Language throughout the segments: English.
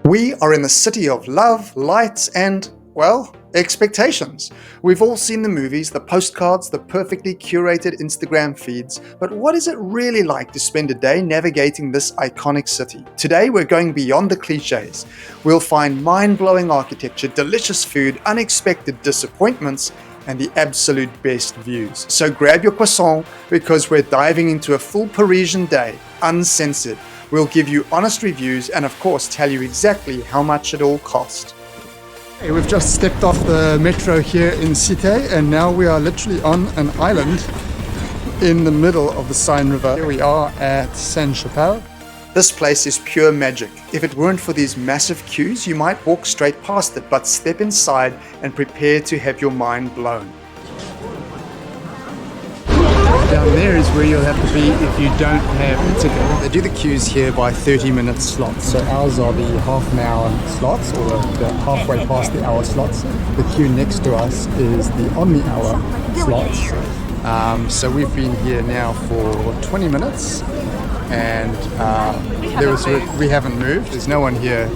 We are in the city of love, lights, and, well, expectations. We've all seen the movies, the postcards, the perfectly curated Instagram feeds, but what is it really like to spend a day navigating this iconic city? Today we're going beyond the cliches. We'll find mind-blowing architecture, delicious food, unexpected disappointments, and the absolute best views. So grab your croissant because we're diving into a full Parisian day, uncensored. We'll give you honest reviews and of course tell you exactly how much it all cost. Hey, we've just stepped off the metro here in Seine and now we are literally on an island in the middle of the Seine River. Here we are at Sainte-Chapelle. This place is pure magic. If it weren't for these massive queues, you might walk straight past it, but step inside and prepare to have your mind blown. Down there is where you'll have to be if you don't have a ticket. They do the queues here by 30-minute slots. So ours are the half an hour slots, or the halfway past the hour slots. The queue next to us is the on the hour slots. So we've been here now for 20 minutes and we haven't moved. There's no one here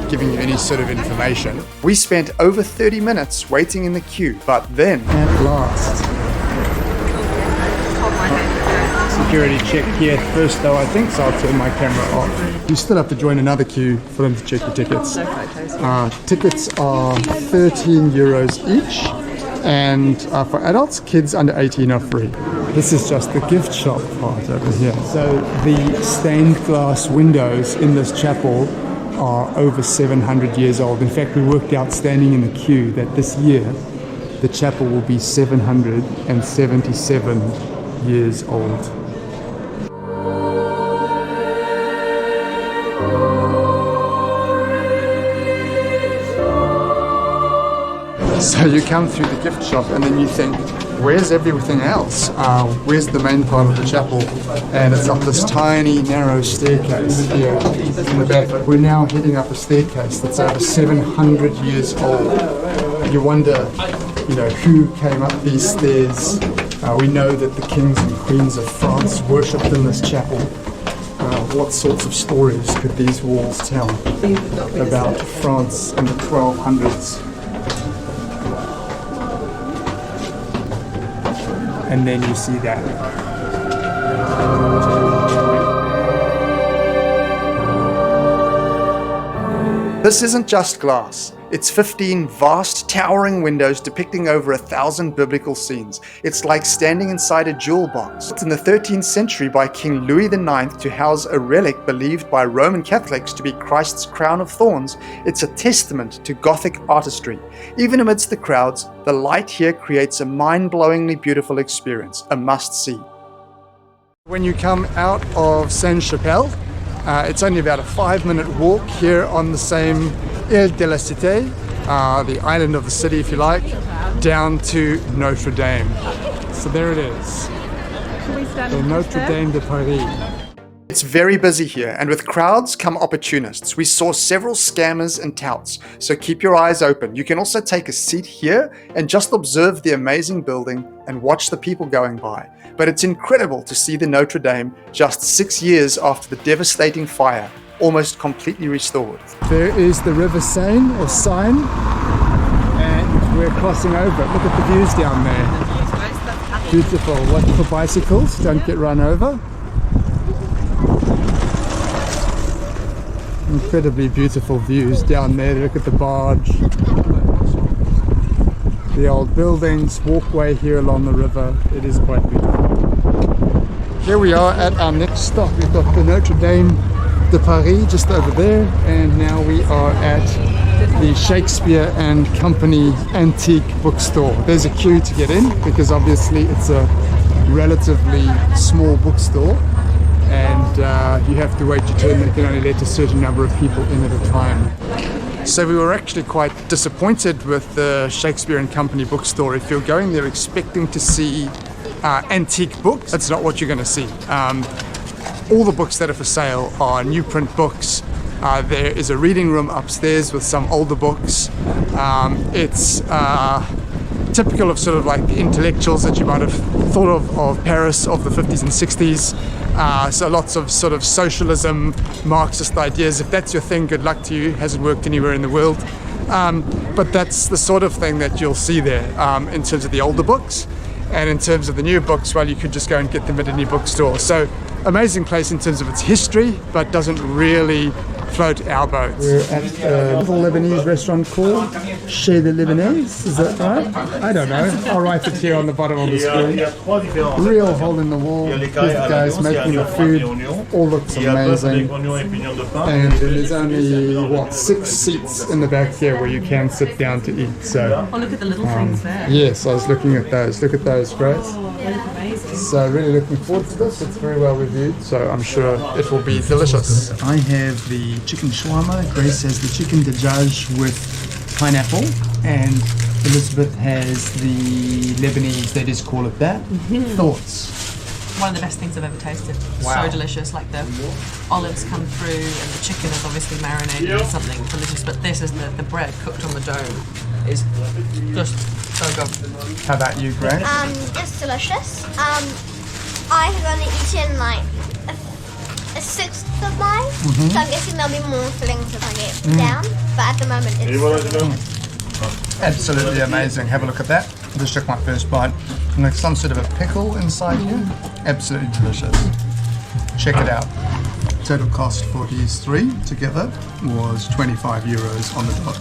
giving you any sort of information. We spent over 30 minutes waiting in the queue, but then at last. Security check here first though, I think, so I'll turn my camera off. You still have to join another queue for them to check your tickets. Tickets are 13 euros each, and for adults, kids under 18 are free. This is just the gift shop part over here. So the stained glass windows in this chapel are over 700 years old. In fact, we worked out standing in the queue that this year the chapel will be 777 years old. So you come through the gift shop and then you think, where's everything else? Where's the main part of the chapel? And it's up this tiny, narrow staircase here in the back. We're now heading up a staircase that's over 700 years old. You wonder, who came up these stairs? We know that the kings and queens of France worshipped in this chapel. What sorts of stories could these walls tell about France in the 1200s? And then you see that. This isn't just glass. It's 15 vast, towering windows depicting over 1,000 biblical scenes. It's like standing inside a jewel box. Built in the 13th century by King Louis IX to house a relic believed by Roman Catholics to be Christ's crown of thorns, it's a testament to Gothic artistry. Even amidst the crowds, the light here creates a mind-blowingly beautiful experience, a must-see. When you come out of Sainte-Chapelle, it's only about a 5-minute walk here on the same Île de la Cité, the island of the city if you like, down to Notre Dame. So there it is, the Notre Dame de Paris. It's very busy here, and with crowds come opportunists. We saw several scammers and touts, so keep your eyes open. You can also take a seat here and just observe the amazing building and watch the people going by. But it's incredible to see the Notre Dame just 6 years after the devastating fire, almost completely restored. There is the river Seine, or Seine, and we're crossing over it. Look at the views down there. Beautiful. What for bicycles? Don't get run over. Incredibly beautiful views down there. Look at the barge, the old buildings, walkway here along the river. It is quite beautiful. Here we are at our next stop. We've got the Notre Dame de Paris just over there, and now we are at the Shakespeare and Company antique bookstore. There's a queue to get in because obviously it's a relatively small bookstore, and you have to wait your turn. They can only let a certain number of people in at a time. So we were actually quite disappointed with the Shakespeare and Company bookstore. If you're going there expecting to see antique books, that's not what you're going to see. All the books that are for sale are new print books. There is a reading room upstairs with some older books. It's typical of sort of like the intellectuals that you might have thought of Paris of the 50s and 60s. So lots of sort of socialism, Marxist ideas. If that's your thing, good luck to you. Hasn't worked anywhere in the world. But that's the sort of thing that you'll see there in terms of the older books. And in terms of the new books, well, you could just go and get them at any bookstore. So amazing place in terms of its history, but doesn't really float our boats. We're at a little Lebanese restaurant called Chez the Lebanese, is that right? I don't know. I'll write it here on the bottom of the screen. Real hole in the wall. Here's the guys making the food. All looks amazing. And there's only, what, 6 seats in the back here where you can sit down to eat. So, oh, look at the little things there. Yes, I was looking at those. Look at those, Grace. Oh, they look amazing. So really looking forward to this. It's very well reviewed, so I'm sure it will be delicious. I have the chicken shawarma. Grace has the chicken dajaj with pineapple, and Elizabeth has the Lebanese, they just call it that. Thoughts? One of the best things I've ever tasted. Wow. So delicious. Like the olives come through, and the chicken is obviously marinated in something delicious. But this is the bread cooked on the dough is just so good. How about you, Grace? It's delicious. I have only eaten like a sixth of mine, so I'm guessing there'll be more fillings if I get down. But at the moment, it's Absolutely amazing. Have a look at that. I just took my first bite. And there's some sort of a pickle inside here. Absolutely delicious. Check it out. Total cost for these 3 together was 25 euros on the dot.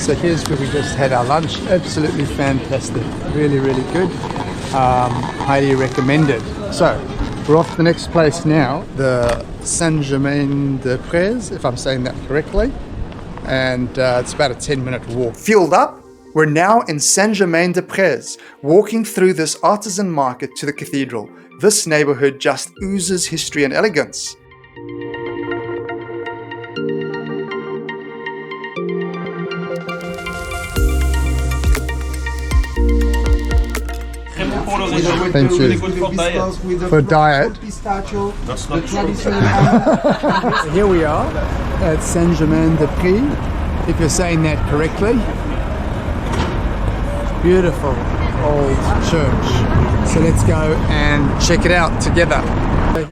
So here's where we just had our lunch. Absolutely fantastic. Really, really good. Highly recommended. So we're off to the next place now, the St-Germain-and, if I'm saying that correctly. And it's about a 10-minute walk. Fueled up, we're now in Saint-Germain-des-Prés, walking through this artisan market to the cathedral. This neighborhood just oozes history and elegance. Thank you. For diet. Here we are at Saint-Germain-des-Prés, if you're saying that correctly. Beautiful old church. So let's go and check it out together.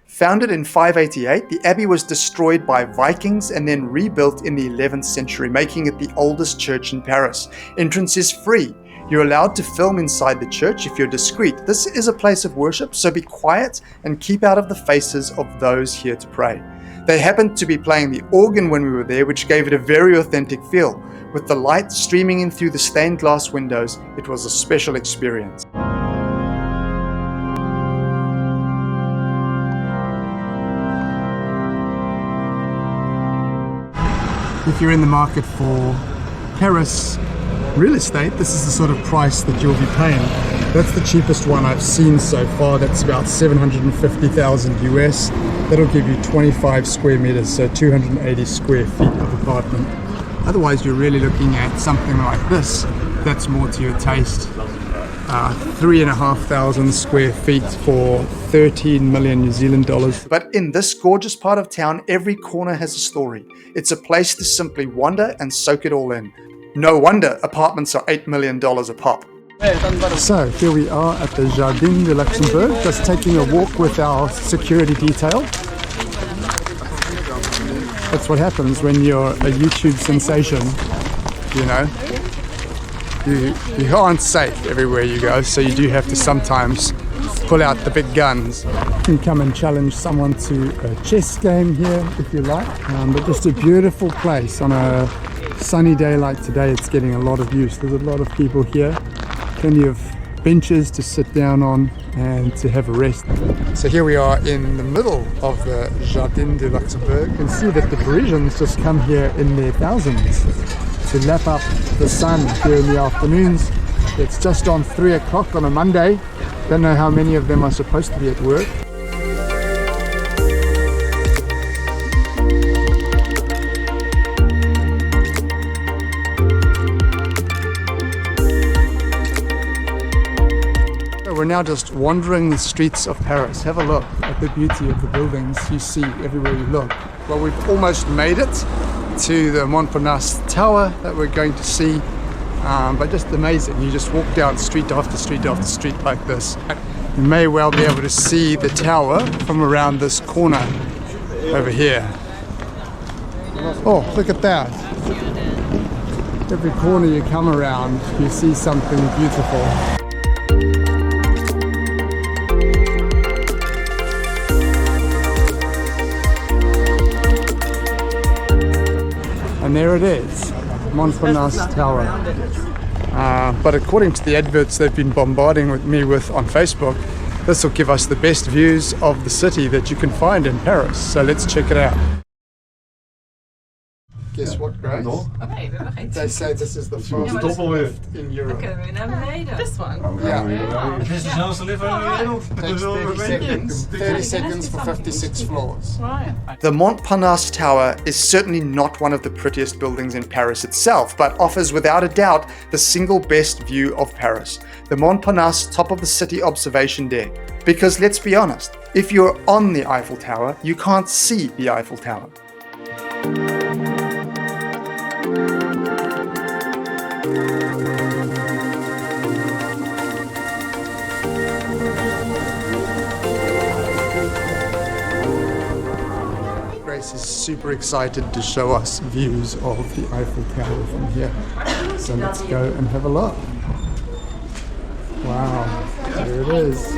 Founded in 588, the Abbey was destroyed by Vikings and then rebuilt in the 11th century, making it the oldest church in Paris. Entrance is free. You're allowed to film inside the church if you're discreet. This is a place of worship, so be quiet and keep out of the faces of those here to pray. They happened to be playing the organ when we were there, which gave it a very authentic feel. With the light streaming in through the stained glass windows, it was a special experience. If you're in the market for Paris real estate, this is the sort of price that you'll be paying. That's the cheapest one I've seen so far. That's about 750,000 US. That'll give you 25 square meters, so 280 square feet of apartment. Otherwise, you're really looking at something like this. That's more to your taste. 3,500 square feet for 13 million New Zealand dollars. But in this gorgeous part of town, every corner has a story. It's a place to simply wander and soak it all in. No wonder apartments are $8 million a pop. So here we are at the Jardin de Luxembourg, just taking a walk with our security detail. That's what happens when you're a YouTube sensation, you know. You aren't safe everywhere you go, so you do have to sometimes pull out the big guns. You can come and challenge someone to a chess game here if you like, but just a beautiful place on a sunny day like today. It's getting a lot of use. There's a lot of people here, plenty of benches to sit down on and to have a rest. So here we are in the middle of the Jardin de Luxembourg. You can see that the Parisians just come here in their thousands to lap up the sun here in the afternoons. It's just on 3 o'clock on a Monday. Don't know how many of them are supposed to be at work. We're now just wandering the streets of Paris. Have a look at the beauty of the buildings you see everywhere you look. Well, we've almost made it to the Montparnasse tower that we're going to see, but just amazing. You just walk down street after street after street like this. You may well be able to see the tower from around this corner over here. Oh, look at that. Every corner you come around, you see something beautiful. And there it is, Montparnasse Tower. But according to the adverts they've been bombarding me with on Facebook, this will give us the best views of the city that you can find in Paris. So let's check it out. Guess what, Grace? They say this is the fastest lift in Europe. This one? Yeah. Takes 30 seconds for 56 floors. Right. The Montparnasse Tower is certainly not one of the prettiest buildings in Paris itself, but offers without a doubt the single best view of Paris. The Montparnasse top of the city observation deck. Because let's be honest, if you're on the Eiffel Tower, you can't see the Eiffel Tower. Grace is super excited to show us views of the Eiffel Tower from here. So let's go and have a look. Wow, there it is.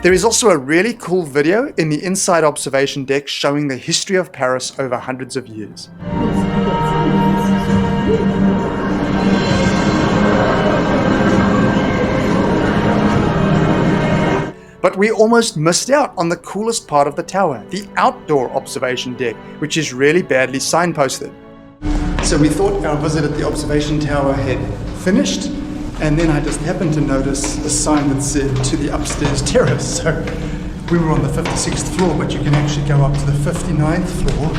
There is also a really cool video in the inside observation deck showing the history of Paris over hundreds of years. But we almost missed out on the coolest part of the tower, the outdoor observation deck, which is really badly signposted. So we thought our visit at the observation tower had finished, and then I just happened to notice a sign that said to the upstairs terrace. So we were on the 56th floor, but you can actually go up to the 59th floor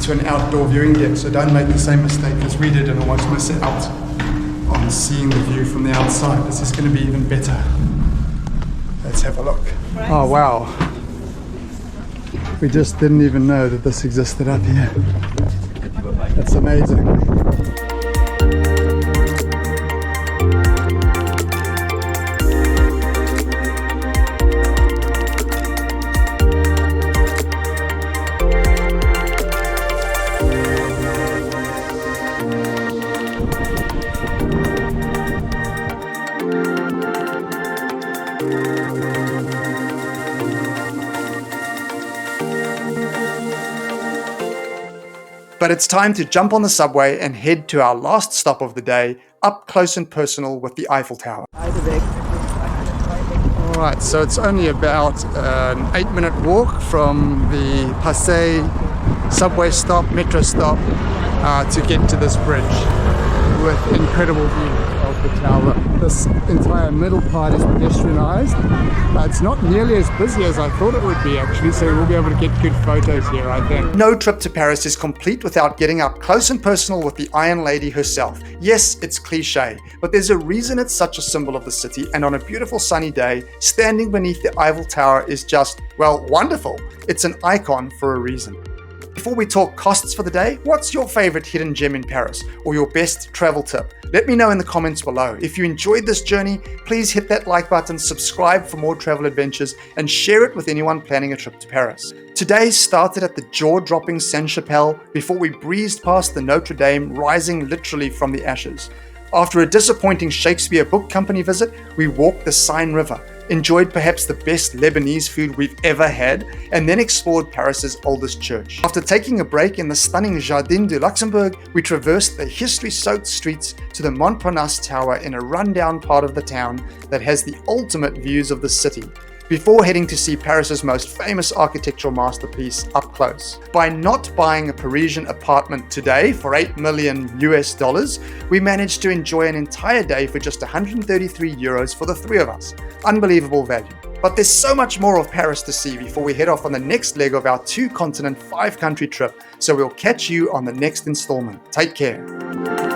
to an outdoor viewing deck. So don't make the same mistake as we did and almost miss out on seeing the view from the outside. This is going to be even better. Let's have a look. Oh wow. We just didn't even know that this existed up here. That's amazing. But it's time to jump on the subway and head to our last stop of the day, up close and personal with the Eiffel Tower. Alright, so it's only about an 8-minute walk from the Passé subway stop, metro stop, to get to this bridge with incredible views of the tower. This entire middle part is pedestrianised. It's not nearly as busy as I thought it would be actually, so we'll be able to get good photos here, I think. No trip to Paris is complete without getting up close and personal with the Iron Lady herself. Yes, it's cliche, but there's a reason it's such a symbol of the city, and on a beautiful sunny day, standing beneath the Eiffel Tower is just, well, wonderful. It's an icon for a reason. Before we talk costs for the day, what's your favorite hidden gem in Paris or your best travel tip? Let me know in the comments below. If you enjoyed this journey, please hit that like button, subscribe for more travel adventures, and share it with anyone planning a trip to Paris. Today started at the jaw-dropping Sainte-Chapelle before we breezed past the Notre Dame, rising literally from the ashes. After a disappointing Shakespeare Book Company visit, we walked the Seine River, enjoyed perhaps the best Lebanese food we've ever had, and then explored Paris's oldest church. After taking a break in the stunning Jardin de Luxembourg, we traversed the history-soaked streets to the Montparnasse Tower in a rundown part of the town that has the ultimate views of the city, before heading to see Paris's most famous architectural masterpiece up close. By not buying a Parisian apartment today for $8 million US, we managed to enjoy an entire day for just 133 euros for the three of us. Unbelievable value. But there's so much more of Paris to see before we head off on the next leg of our 2-continent, 5-country trip, so we'll catch you on the next installment. Take care.